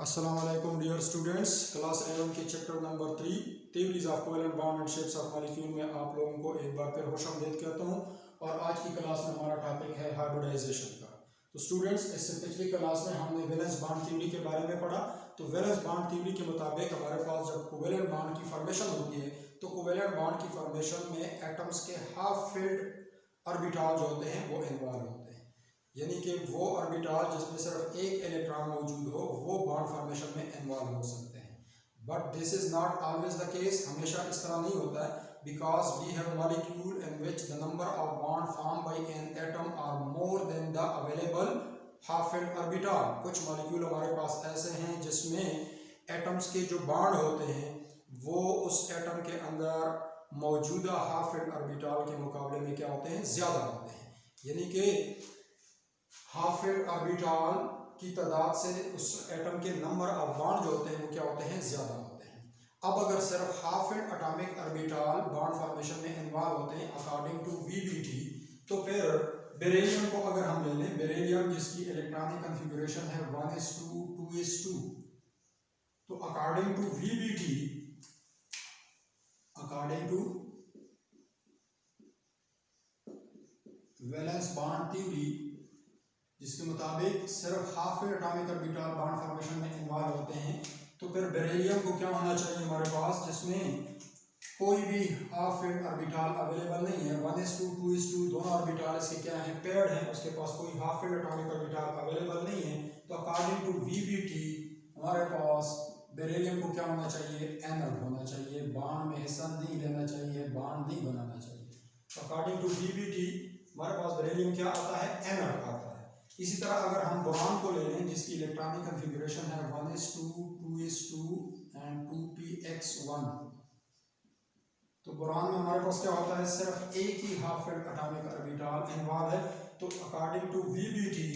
अस्सलाम वालेकुम dear students, class 11 के chapter number 3 theories of covalent bond and shapes of molecule में आप लोगों को एक बार फिर खुशामदीद कहता हूं। और आज की क्लास में हमारा टॉपिक है हाइब्रिडाइजेशन का। तो स्टूडेंट्स, इससे पिछली क्लास में हमने वैलेंस बॉन्ड थ्योरी के बारे में पढ़ा। तो वैलेंस बॉन्ड थ्योरी के मुताबिक हमारे पास जब कोवेलेंट बॉन्ड की फॉर्मेशन होती है तो कोवेलेंट बॉन्ड की फॉर्मेशन में एटम्स के हाफ फिल्ड ऑर्बिटल जो होते हैं वो इन्वॉल्व होते हैं, यानी कि वो ऑर्बिटल जिसमें सिर्फ एक इलेक्ट्रॉन मौजूद हो वो बॉन्ड फॉर्मेशन में इन्वॉल्व हो सकते हैं। But this is not always the case, हमेशा इस तरह नहीं होता है, because we have molecule in which the number of bond form by an atom are more than the available half filled orbital. कुछ मॉलिक्यूल हमारे पास ऐसे हैं जिसमें एटम्स के जो बॉन्ड होते हैं वो उस एटम के अंदर मौजूदा हाफ फिल्ड ऑर्बिटल के मुकाबले में क्या होते हैं, ज्यादा होते हैं। यानी कि हाफ फिल्ड ऑर्बिटल की तादाद से उस एटम के नंबर ऑफ बॉन्ड जो होते हैं वो क्या होते हैं, ज्यादा होते हैं। अब अगर सिर्फ half filled atomic orbital bond formation में इन्वॉल्व होते हैं अकॉर्डिंग टू वीबीटी, तो फिर बेरिलियम को अगर हम ले लें, बेरिलियम जिसकी इलेक्ट्रॉनिक कॉन्फ़िगरेशन है 1:2 2:2, तो according to VBT, according to valence bond theory, जिसके मुताबिक सिर्फ half filled atomic orbital bond formation में इन्वॉल्व होते हैं, तो फिर बेरिलियम को क्या होना चाहिए हमारे पास, जिसमें कोई भी हाफ फिल्ड ऑर्बिटल अवेलेबल नहीं है। 1:2 2:2 दोनों ऑर्बिटल इसके क्या हैं, पेयर्ड हैं, उसके पास कोई half filled atomic orbital available नहीं है। तो अकॉर्डिंग टू वीबीटी हमारे पास बेरिलियम को क्या होना चाहिए, एनर्ड होना चाहिए, बॉन्ड में हिस्सा नहीं लेना चाहिए, बॉन्ड नहीं बनाना चाहिए। तो अकॉर्डिंग टू वीबीटी हमारे पास बेरिलियम क्या आता है, एनर्ड आता है। इसी तरह अगर हम बोरान को ले लें जिसकी इलेक्ट्रॉनिक कॉन्फ़िगरेशन है 1:2 2:2 एंड 2px1, तो बोरान में हमारे पास क्या होता है, सिर्फ एक ही half filled atomic orbital involve है। तो अकॉर्डिंग टू वीबीटी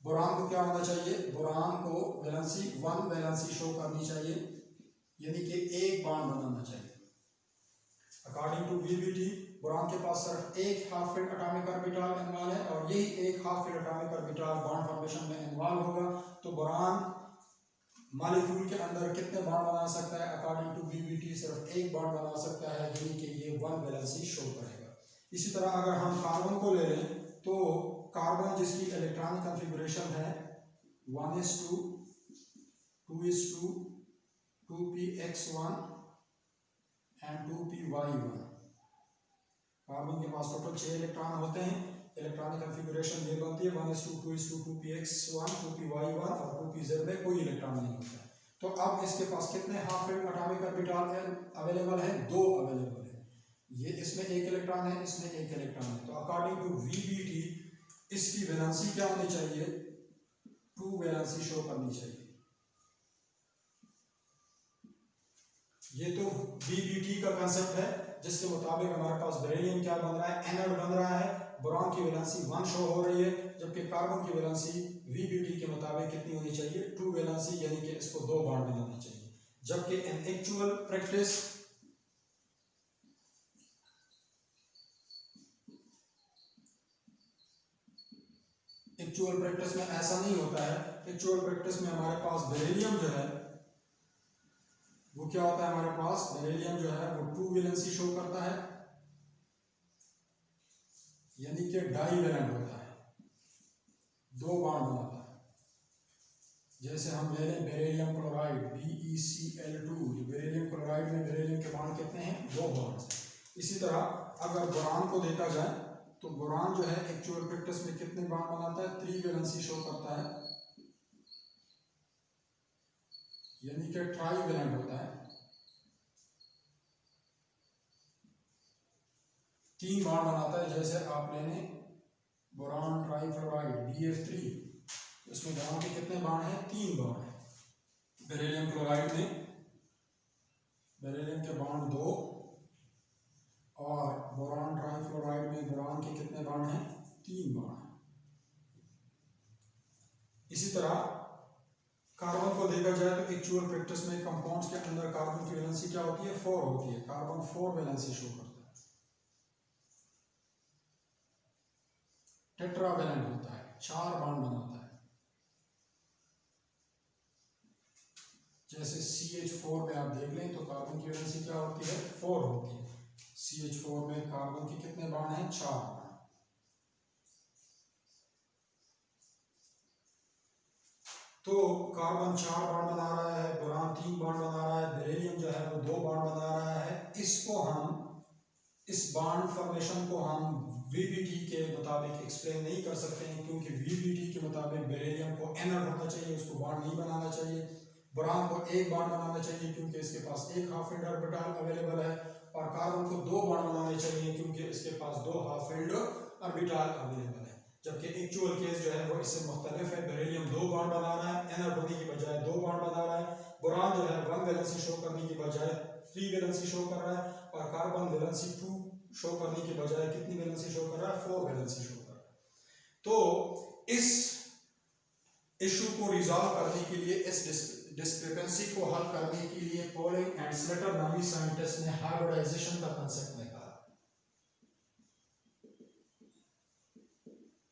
बोरान को क्या होना चाहिए, बोरान को वैलेंसी 1 वैलेंसी शो करनी चाहिए, यानी कि एक बॉन्ड बनाना चाहिए। अकॉर्डिंग टू वीबीटी बोरान के पास सिर्फ एक half filled atomic orbital involve है और यही एक half filled atomic orbital bond formation में इन्वॉल्व होगा। तो बोरान मॉलिक्यूल के अंदर कितने बॉन्ड बना सकता है, अकॉर्डिंग टू वीबीटी सिर्फ एक बॉन्ड बना सकता है, यानी कि ये 1 वैलेंसी शो करेगा। इसी तरह अगर हम कार्बन को ले लें तो कार्बन जिसकी इलेक्ट्रॉनिक कॉन्फ़िगरेशन है 1:2 2:2 2px1 एंड 2py1, कार्बन के पास टोटल 6 इलेक्ट्रॉन होते हैं। इलेक्ट्रॉनिक कॉन्फ़िगरेशन ये बनती है 1:2 2:2 2px1 2py1 और 2pz में कोई इलेक्ट्रॉन नहीं होता है। तो अब इसके पास कितने half filled atomic orbital available है, 2 अवेलेबल है। ये इसमें एक इलेक्ट्रॉन है, इसमें एक इलेक्ट्रॉन है। तो अकॉर्डिंग टू वीबीटी इसकी वैलेंसी क्या होनी चाहिए, 2 वैलेंसी शो करनी चाहिए। ये तो वीबीटी का कांसेप्ट है जिसके मुताबिक हमारे पास बेरिलियम क्या बन रहा है, एनर्ड बन रहा है। बोरान की वैलेंसी 1 शो हो रही है, जबकि कार्बन की वैलेंसी वीबीटी के मुताबिक कितनी होनी चाहिए, 2 वैलेंसी, यानी कि इसको 2 बॉन्ड बनाने चाहिए। जबकि इन एक्चुअल प्रैक्टिस में ऐसा नहीं होता है। एक्चुअल प्रैक्टिस में हमारे पास बेरिलियम जो है वो क्या होता है, हमारे पास बेरिलियम जो है वो 2 वैलेंसी शो करता है, यानी कि डाई वैलेंट होता है, 2 बॉन्ड बनाता है। जैसे हम ले लें beryllium chloride BeCl2, beryllium chloride में बेरिलियम के बॉन्ड कितने हैं, 2 बॉन्ड। इसी तरह अगर बोरान को देखा जाए तो बोरान जो है एक्चुअल प्रैक्टिस में कितने बॉन्ड बनाता है, 3 वैलेंसी शो करता है, यानी कि ट्राई वैलेंट होता है, 3 बॉन्ड बनाता है। जैसे आप लेने बोरान ट्राईफ्लोराइड BF3, इसमें बोरान के कितने बॉन्ड हैं, 3 बॉन्ड है। बेरिलियम क्लोराइड में बेरिलियम के बॉन्ड 2 और बोरान ट्राईफ्लोराइड में बोरान के कितने बॉन्ड हैं, 3 बॉन्ड हैं। इसी तरह कार्बन को देखा जाए तो एक्चुअल प्रैक्टिस में कंपाउंड्स के अंदर कार्बन की वैलेंसी क्या होती है, 4 होती है। कार्बन 4 वैलेंसी शो करता है। टेट्रावैलेंट होता है, 4 बॉन्ड बनाता है। जैसे CH4 में आप देख लें तो कार्बन की वैलेंसी क्या होती है, 4 होती है। CH4 में कार्बन के कितने बॉन्ड हैं, 4 बॉन्ड। तो कार्बन 4 बॉन्ड बना रहा है, बोरान 3 बॉन्ड बना रहा है, बेरिलियम जो है वो 2 बॉन्ड बना रहा है। इसको हम, इस बॉन्ड फॉर्मेशन को हम VBT के मुताबिक एक्सप्लेन नहीं कर सकते हैं, क्योंकि VBT के मुताबिक बेरिलियम को एनर्ड होना चाहिए, उसको बॉन्ड नहीं बनाना चाहिए। बोरान को एक बॉन्ड बनाना चाहिए क्योंकि इसके पास एक हाफ फिल्ड ऑर्बिटल अवेलेबल है, और कार्बन को 2 बॉन्ड बनाने चाहिए क्योंकि इसके पास 2 हाफ फिल्ड ऑर्बिटल अवेलेबल है। जबकि एक्चुअल केस जो है वो इससे मुख्तलिफ है। बेरिलियम 2 बॉन्ड बना रहा है, एनर्ड होने की बजाय 2 बॉन्ड बना रहा है। बोरान जो है 1 वैलेंसी शो करने की बजाय 3 वैलेंसी शो कर रहा है, और कार्बन वैलेंसी 2 शो करने की बजाय कितनी वैलेंसी शो कर रहा है, 4 वैलेंसी शो कर रहा है। तो इस इशू को रिजॉल्व करने के लिए, इस डिस्क्रिपेंसी को हल करने के लिए पॉलिंग एंड स्लेटर नामी साइंटिस्ट ने हाइब्रिडाइजेशन का कांसेप्ट निकाला।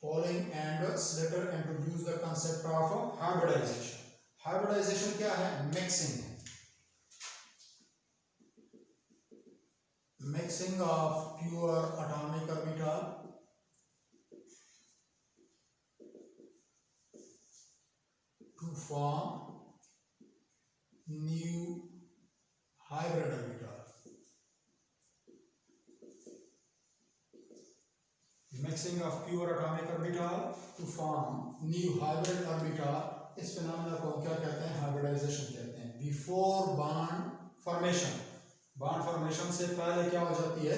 Pauling and Slater introduced the concept of hybridization. Hybridization क्या है, मिक्सिंग है। Mixing of pure atomic orbital to form new hybrid orbital. Mixing of pure atomic orbital to form new hybrid orbital, इस phenomena को क्या कहते हैं, hybridisation कहते हैं। Before bond formation, bond formation से पहले क्या हो जाती है,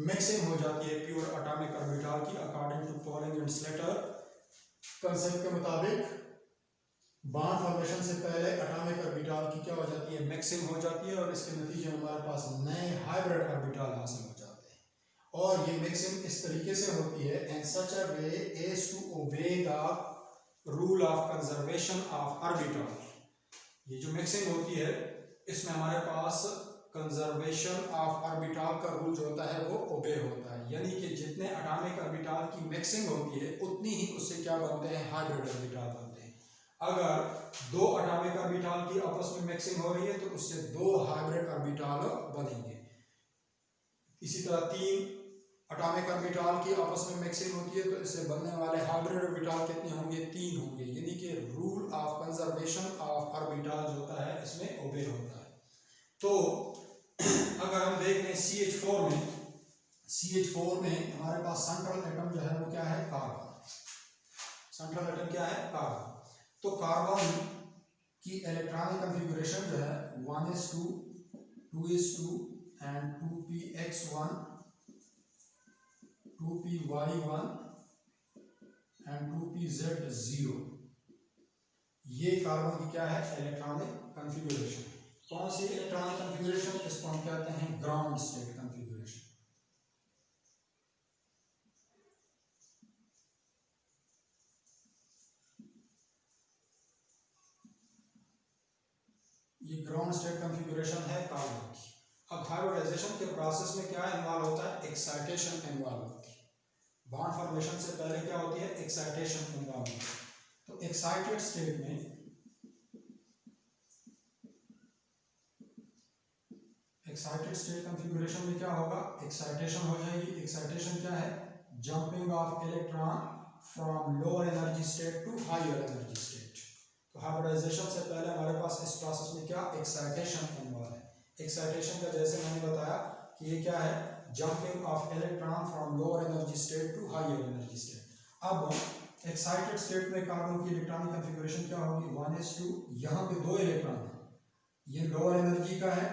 मिक्सिंग हो जाती है प्योर एटॉमिक ऑर्बिटल की। According to Pauling and Slater concept के मुताबिक बॉन्ड फॉर्मेशन से पहले एटॉमिक ऑर्बिटल की क्या हो जाती है, मिक्सिंग हो जाती है, और इसके नतीजे में हमारे पास नए हाइब्रिड ऑर्बिटल हासिल हो जाते हैं। और ये मिक्सिंग इस तरीके से होती है, in such a way as to obey the rule of conservation of orbital. ये जो मिक्सिंग होती है इसमें हमारे पास कंजर्वेशन ऑफ ऑर्बिटल का रूल जो होता है वो ओबे होता है, यानी कि जितने एटॉमिक ऑर्बिटल की मिक्सिंग होती है उतनी ही उससे क्या बनते हैं, हाइब्रिड ऑर्बिटल बनते हैं। अगर 2 एटॉमिक ऑर्बिटल की आपस में मिक्सिंग हो रही है तो उससे 2 हाइब्रिड ऑर्बिटल बनेंगे। इसी तरह 3 एटॉमिक ऑर्बिटल की आपस में मिक्सिंग होती है तो इससे बनने वाले हाइब्रिड ऑर्बिटल कितने होंगे, 3 होंगे, यानी कि rule of conservation of orbital जो होता है इसमें ओबे होता है। तो अगर हम देख लें CH4 में हमारे पास सेंट्रल एटम जो है वो क्या है, कार्बन। सेंट्रल एटम क्या है, कार्बन। तो कार्बन की इलेक्ट्रॉनिक कॉन्फ़िगरेशन जो है 1s2 2s2 and 2px1 2py1 and 2pz0, ये कार्बन की क्या है, इलेक्ट्रॉनिक कॉन्फ़िगरेशन। कौन सी इलेक्ट्रॉनिक कॉन्फ़िगरेशन, इसको हम कहते हैं ग्राउंड स्टेट कॉन्फ़िगरेशन। ये ग्राउंड स्टेट कॉन्फ़िगरेशन है कार्बन की। अब हाइब्रिडाइजेशन के प्रोसेस में क्या इन्वॉल्व होता है, एक्साइटेशन इन्वॉल्व होती है। बॉन्ड फॉर्मेशन से पहले क्या होती है, एक्साइटेशन इन्वॉल्व होती है। तो एक्साइटेड स्टेट में एक्साइटेड स्टेट कॉन्फ़िगरेशन में क्या होगा, एक्साइटेशन हो जाएगी। एक्साइटेशन क्या है, jumping of electron from lower energy state to higher energy state. तो हाइब्रिडाइजेशन से पहले हमारे पास इस प्रोसेस में क्या, एक्साइटेशन इन्वॉल्व है। एक्साइटेशन का जैसे मैंने बताया कि ये क्या है, jumping of electron from lower energy state to higher energy state. अब एक्साइटेड स्टेट में कार्बन की इलेक्ट्रॉनिक कॉन्फ़िगरेशन क्या होगी, 1s2, यहाँ पे 2 इलेक्ट्रॉन है, ये लोअर एनर्जी का है,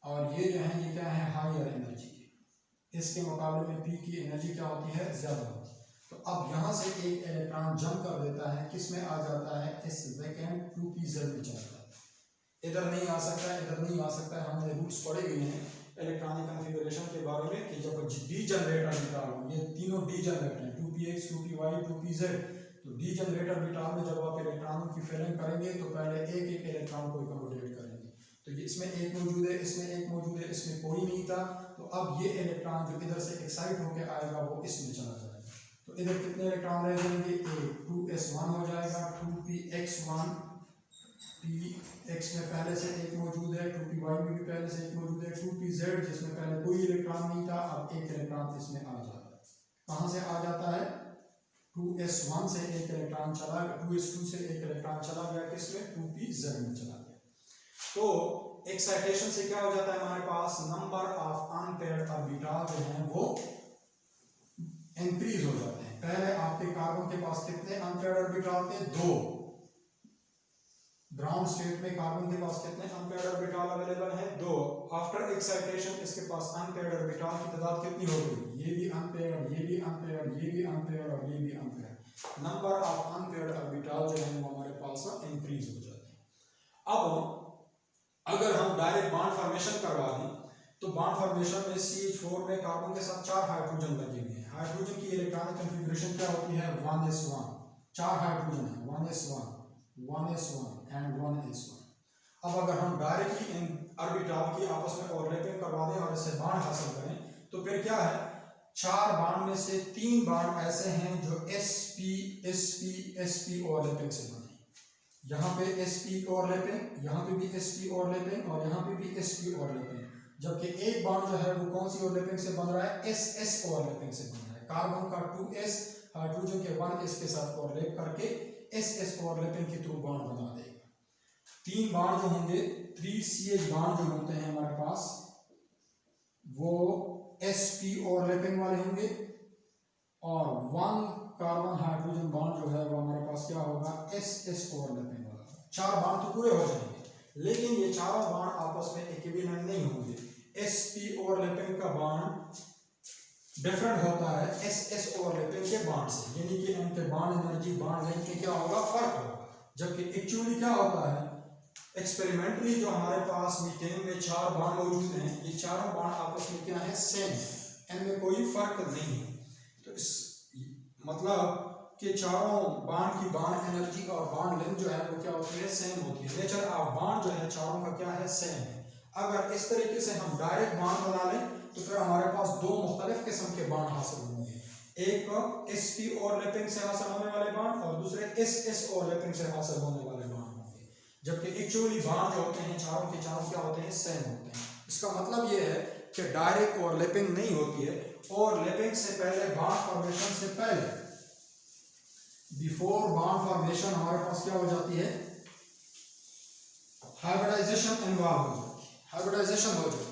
और ये जो है ये क्या है, हायर एनर्जी की। इसके मुकाबले में P की एनर्जी क्या होती है, ज्यादा होती है। तो अब यहाँ से एक इलेक्ट्रॉन जंप कर देता है, किस में आ जाता है, इस वैकेंट 2pz में चला जाता है। इधर नहीं आ सकता है, इधर नहीं आ सकता है। हमने रूल्स पढ़े हुए हैं इलेक्ट्रॉनिक कॉन्फ़िगरेशन के बारे में कि जब डी जनरेट ऑर्बिटल हो, ये तीनों डी जनरेट हैं, 2px 2py 2pz। तो डी जनरेट ऑर्बिटल में जब आप इलेक्ट्रॉनों की फिलिंग करेंगे तो पहले एक एक इलेक्ट्रॉन को अकोमोडेट करेंगे। तो ये इसमें एक मौजूद है, इसमें एक मौजूद है, इसमें कोई नहीं था। तो अब ये इलेक्ट्रॉन जो इधर से एक्साइट होकर आएगा वो इसमें चला जाएगा। तो इधर कितने इलेक्ट्रॉन रह जाएंगे, 2s1 हो जाएगा, 2px1 पी एक्स में पहले से एक मौजूद है, 2p वाई में भी पहले से एक मौजूद है, 2p जेड जिसमें पहले कोई इलेक्ट्रॉन नहीं था, अब एक इलेक्ट्रॉन इसमें आ जाता है। कहाँ से आ जाता है? 2s1 से एक इलेक्ट्रॉन चला गया, 2s2 से एक इलेक्ट्रॉन चला गया किसमें? 2p जेड में चला गया। तो एक्साइटेशन से क्या हो जाता है हमारे पास? नंबर ऑफ अनपेयर्ड ऑर्बिटल जो हैं वो इंक्रीज हो जाते हैं। पहले आपके कार्बन के पास कितने अनपेयर्ड ऑर्बिटल थे? 2। ग्राउंड स्टेट में कार्बन के पास कितने अनपेयर्ड ऑर्बिटल अवेलेबल है? 2। आफ्टर एक्साइटेशन इसके पास अनपेयर्ड ऑर्बिटल की तादाद कितनी हो गई? ये भी अनपेयर्ड, ये भी अनपेयर्ड, ये भी अनपेयर्ड और ये भी unpaired. Number of unpaired orbital जो है वो हमारे पास इंक्रीज हो जाते हैं। अब अगर हम डायरेक्ट बॉन्ड फॉर्मेशन करवा दें तो बॉन्ड फॉर्मेशन में CH4 में कार्बन के साथ 4 हाइड्रोजन लगे हुए हैं। हाइड्रोजन की इलेक्ट्रॉनिक कॉन्फ़िगरेशन क्या होती है? 1s1। 4 हाइड्रोजन है, 1s1 एंड 1s1। अब अगर हम डायरेक्टली इन ऑर्बिटल की आपस में ओवरलैपिंग करवा दें और इससे बॉन्ड हासिल करें तो फिर क्या है? 4 बॉन्ड में से 3 बॉन्ड ऐसे हैं जो sp ओवरलैपिंग से बने। यहाँ पे sp ओवरलैपिंग, यहाँ पे भी sp ओवरलैपिंग और यहाँ पे भी sp ओवरलैपिंग। जबकि एक बॉन्ड जो है वो कौन सी ओवरलैपिंग से बन रहा है? ss ओवरलैपिंग से बन रहा है। कार्बन का 2s हाइड्रोजन के 1s के साथ ओवरलैप करके ss ओवरलैपिंग के थ्रू बॉन्ड बना देगा। 3 बॉन्ड जो होंगे, 3CH बॉन्ड जो होते हैं हमारे पास वो sp ओवरलैपिंग वाले होंगे और 1 कार्बन हाइड्रोजन बॉन्ड जो है वो हमारे पास क्या होगा? ss ओवरलैपिंग वाला। 4 बॉन्ड तो पूरे हो जाएंगे लेकिन ये चारों बॉन्ड आपस में इक्विवेलेंट नहीं होंगे। sp ओवरलैपिंग का बॉन्ड डिफरेंट होता है ss ओवरलैपिंग के बॉन्ड से, यानी कि इनके बॉन्ड एनर्जी, बॉन्ड लेंथ में क्या होगा? फर्क होगा। जबकि एक्चुअली क्या होता है? एक्सपेरिमेंटली जो हमारे पास मीथेन में 4 बॉन्ड मौजूद हैं, ये चारों बॉन्ड आपस में क्या है? सेम है, इनमें कोई फर्क नहीं है। तो इस मतलब कि चारों बॉन्ड की बॉन्ड एनर्जी और बॉन्ड लेंथ जो है वो क्या होती है? सेम होती है। नेचर ऑफ बॉन्ड जो है चारों का क्या है? सेम है। अगर इस तरीके से हम डायरेक्ट बॉन्ड बना लें तो फिर हमारे पास 2 मुख्तलिफ किस्म के बॉन्ड हासिल होंगे। एक sp ओवरलैपिंग से हासिल होने वाले बॉन्ड और दूसरे ss ओवरलैपिंग से हासिल होने वाले बॉन्ड होंगे। जबकि एक्चुअली बॉन्ड जो होते हैं चारों के चारों क्या होते हैं? सेम होते हैं। इसका मतलब ये है कि डायरेक्ट ओवरलैपिंग नहीं होती है। ओवरलैपिंग से पहले, बॉन्ड फॉर्मेशन से पहले, बिफोर बॉन्ड फॉर्मेशन हमारे पास क्या हो जाती है? हाइब्रिडाइजेशन इन्वॉल्व हो जाती है। हाइब्रिडाइजेशन हो जाती है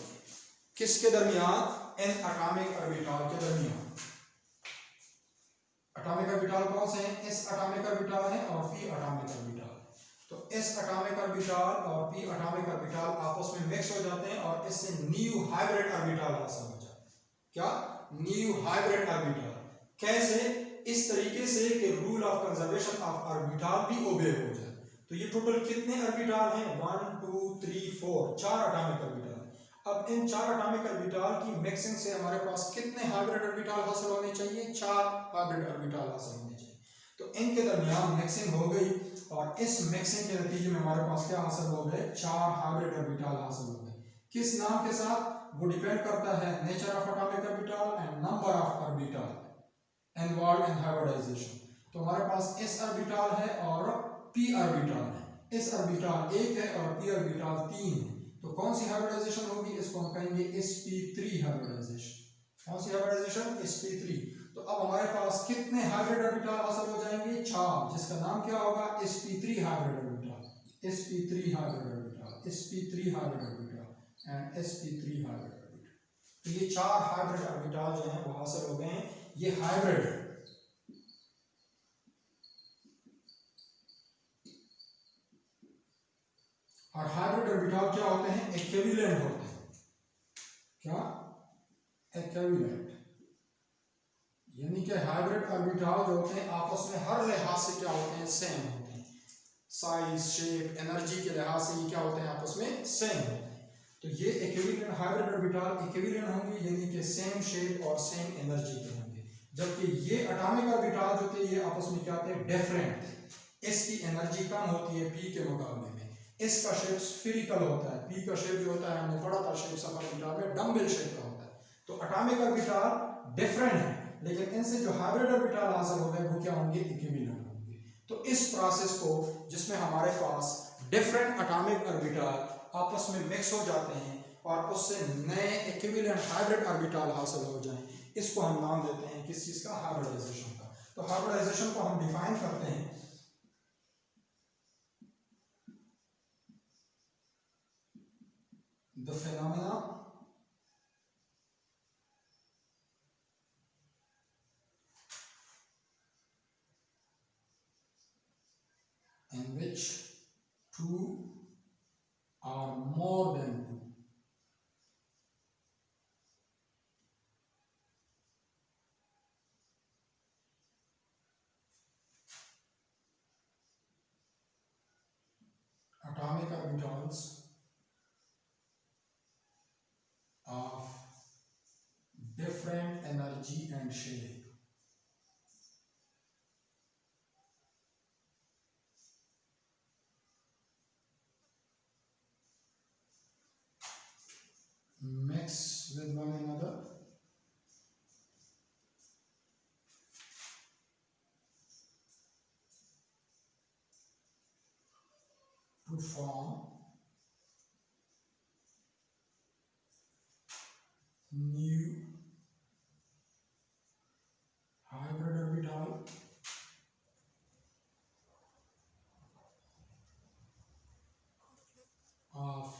किसके दरमियान? n एटॉमिक ऑर्बिटल के दरमियान। एटॉमिक ऑर्बिटल कौन से हैं? s एटॉमिक ऑर्बिटल है और p एटॉमिक ऑर्बिटल। तो s एटॉमिक ऑर्बिटल और p एटॉमिक ऑर्बिटल आपस में मिक्स हो जाते हैं और इससे न्यू हाइब्रिड ऑर्बिटल हासिल हो जाता है। क्या? New hybrid orbital. कैसे? इस तरीके से कि rule of conservation of orbital भी ओबे हो जाए। तो ये टोटल कितने ऑर्बिटल हैं? 1 2 3 4, 4 एटॉमिक ऑर्बिटल। अब इन 4 एटॉमिक ऑर्बिटल की मिक्सिंग से हमारे पास कितने हाइब्रिड ऑर्बिटल हासिल होने चाहिए? 4 हाइब्रिड ऑर्बिटल हासिल होने चाहिए। तो इनके दरमियान मिक्सिंग हो गई और इस मिक्सिंग के नतीजे में हमारे पास क्या हासिल हो गए? 4 हाइब्रिड ऑर्बिटल हासिल हो गए। किस नाम के साथ? वो डिपेंड करता है nature of atomic orbital and number of orbital involved in hybridization. तो हमारे पास s ऑर्बिटल है और p ऑर्बिटल है। s ऑर्बिटल 1 है और p ऑर्बिटल 3 है। तो कौन सी हाइब्रिडाइजेशन होगी? इसको हम कहेंगे sp3 हाइब्रिडाइजेशन। कौन सी हाइब्रिडाइजेशन? sp3। तो अब हमारे पास कितने हाइब्रिड ऑर्बिटल हासिल हो जाएंगे? 4, जिसका नाम क्या होगा? sp3 hybrid orbital, sp3 hybrid orbital, sp3 hybrid orbital and sp3 hybrid orbital. तो ये 4 हाइब्रिड ऑर्बिटल जो हैं वो हासिल हो गए हैं। ये हाइब्रिड है। और हाइब्रिड ऑर्बिटल क्या होते हैं? इक्विवेलेंट होते हैं। क्या? इक्विवेलेंट, यानी कि हाइब्रिड ऑर्बिटल जो होते हैं आपस में हर लिहाज से क्या होते हैं? सेम होते हैं। साइज, शेप, एनर्जी के लिहाज से ये क्या होते हैं? आपस में सेम होते हैं। तो ये इक्विवेलेंट हाइब्रिड ऑर्बिटल इक्विवेलेंट होंगे, यानी कि सेम शेप और सेम एनर्जी के होंगे। जबकि ये एटॉमिक ऑर्बिटल जो थे ये आपस में क्या थे? डिफरेंट थे। इसकी एनर्जी कम होती है p के मुकाबले में। इसका शेप स्फीरिकल होता है, p का शेप जो होता है हमने पढ़ा था शेप ऑफ ऑर्बिटल में डम्बल शेप का होता है। तो एटॉमिक ऑर्बिटल डिफरेंट है लेकिन इनसे जो हाइब्रिड ऑर्बिटल हासिल हो गए वो क्या होंगे? इक्विवेलेंट होंगे। तो इस प्रोसेस को जिसमें हमारे पास डिफरेंट एटॉमिक ऑर्बिटल आपस में मिक्स हो जाते हैं और उससे नए इक्विवेलेंट हाइब्रिड ऑर्बिटल हासिल हो जाएं, इसको हम नाम देते हैं किस चीज का, हाइब्रिडाइजेशन का। तो हाइब्रिडाइजेशन को हम डिफाइन करते हैं the phenomena in which two or more than two atomic orbitals of different energy and shape mix with one another to form new hybrid orbital of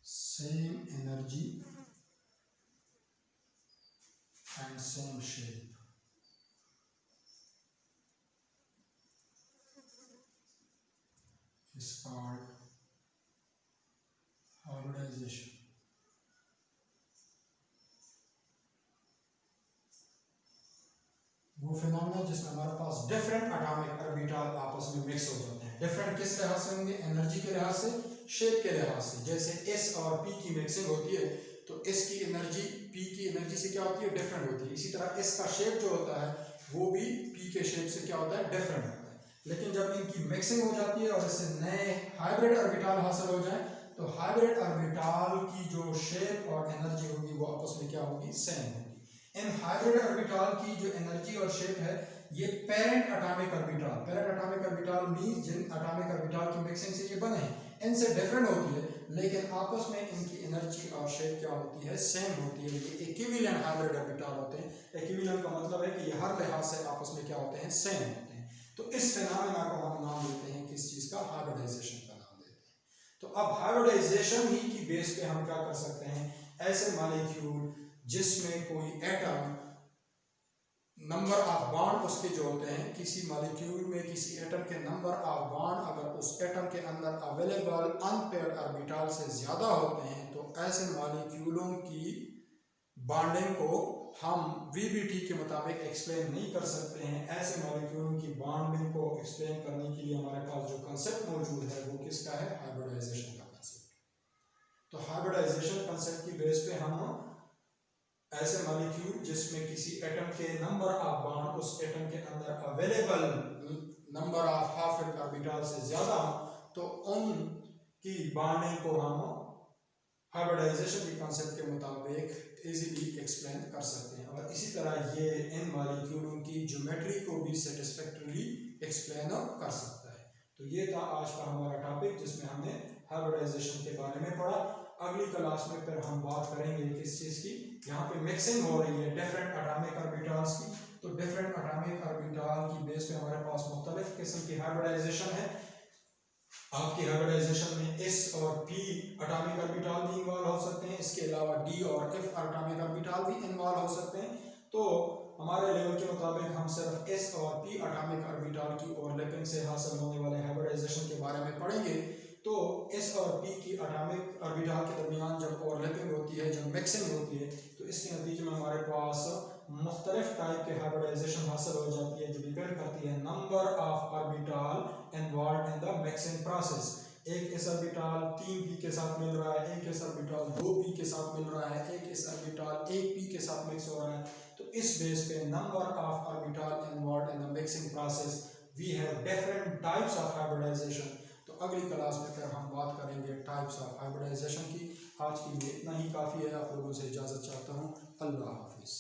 same energy and same shape. Is called hybridization. वो phenomena जिसमें हमारे पास different atomic orbital आपस में mix हो जाते हैं। Different किस लिहाज से होंगे, एनर्जी के लिहाज से, शेप के लिहाज से। जैसे एस और पी की मिक्सिंग होती है तो एस की एनर्जी पी की एनर्जी से क्या होती है, डिफरेंट होती है। इसी तरह एस का शेप जो होता है वो भी पी के शेप से क्या होता है, डिफरेंट होता है। लेकिन जब इनकी मिक्सिंग हो जाती है और इससे नए हाइब्रिड ऑर्बिटल हासिल हो जाए तो हाइब्रिड ऑर्बिटल की जो शेप और एनर्जी होगी वो आपस में क्या होगी, सेम होगी। इन हाइब्रिड ऑर्बिटल की जो एनर्जी और शेप है ये parent atomic orbital, parent atomic orbital means जिन एटॉमिक ऑर्बिटल की मिक्सिंग से ये बने हैं इनसे डिफरेंट होती है, लेकिन आपस में इनकी एनर्जी और शेप क्या होती है, सेम होती है। ये इक्विवेलेंट हाइब्रिड ऑर्बिटल होते हैं। इक्विवेलेंट का मतलब है कि ये हर लिहाज से आपस में क्या होते हैं, सेम होते हैं। तो इस फिनोमेना को हम नाम देते हैं किस चीज का, हाइब्रिडाइजेशन का नाम देते हैं। तो अब हाइब्रिडाइजेशन ही की बेस पे हम क्या कर सकते हैं, ऐसे मॉलिक्यूल जिसमें कोई एटम नंबर ऑफ बॉन्ड उसके जो होते हैं, किसी मॉलिक्यूल में किसी एटम के नंबर ऑफ बॉन्ड अगर उस एटम के अंदर अवेलेबल अनपेयर्ड ऑर्बिटल से ज़्यादा होते हैं तो ऐसे मॉलिक्यूलों की बॉन्डिंग को हम वीबीटी के मुताबिक एक्सप्लेन नहीं कर सकते हैं। ऐसे मॉलिक्यूलों की बॉन्डिंग को एक्सप्लेन करने के लिए हमारे पास जो कंसेप्ट मौजूद है वो किसका है, हाइब्रिडाइजेशन का कंसेप्ट। तो हाइब्रिडाइजेशन कंसेप्ट की बेस पे हम ऐसे मॉलिक्यूल जिसमें किसी एटम के नंबर ऑफ बॉन्ड उस एटम के अंदर available number of hybrid orbital से ज्यादा हो तो उनकी बॉन्डिंग को हम हाइब्रिडाइजेशन के कॉन्सेप्ट के मुताबिक इजीली एक्सप्लेन कर सकते हैं। और इसी तरह ये इन मॉलिक्यूलों की ज्योमेट्री को भी सेटिस्फैक्टरीली एक्सप्लेन कर सकता है। तो ये था आज का हमारा टॉपिक जिसमें हमने हाइब्रिडाइजेशन के बारे में पढ़ा। अगली क्लास में फिर हम बात करेंगे किस चीज़ की, यहाँ पे मिक्सिंग हो रही है डिफरेंट एटॉमिक ऑर्बिटल्स की। तो डिफरेंट एटॉमिक ऑर्बिटल की बेस पे हमारे पास मुख्तलिफ किस्म की हाइब्रिडाइजेशन है। आपकी हाइब्रिडाइजेशन में एस और पी एटॉमिक ऑर्बिटल भी इन्वॉल्व हो सकते हैं, इसके अलावा डी और एफ एटॉमिक ऑर्बिटल भी इन्वॉल्व हो सकते हैं। तो हमारे लेवल के मुताबिक हम सिर्फ एस और पी एटॉमिक ऑर्बिटल की ओवरलैपिंग से हासिल होने वाले हाइब्रिडाइजेशन के बारे में पढ़ेंगे। तो एस और पी की एटॉमिक ऑर्बिटल के दरमियान जब ओवरलैपिंग होती है, जब मिक्सिंग होती है, तो इसके नतीजे में हमारे पास मुख्तलिफ टाइप के हाइब्रिडाइजेशन हासिल हो जाती है जो डिपेंड करती है number of orbital involved in the mixing process. एक एस ऑर्बिटल 3p के साथ मिल रहा है, एक एस ऑर्बिटल 2p के साथ मिल रहा है, एक एस ऑर्बिटल 1p के साथ मिक्स हो रहा है। तो इस बेस पे number of orbital involved in the mixing process we have different types of hybridization. तो अगली क्लास में फिर हम बात करेंगे टाइप्स ऑफ हाइब्रिडाइजेशन की। आज के लिए इतना ही काफ़ी है। आप लोगों से इजाज़त चाहता हूँ। अल्लाह हाफिज़।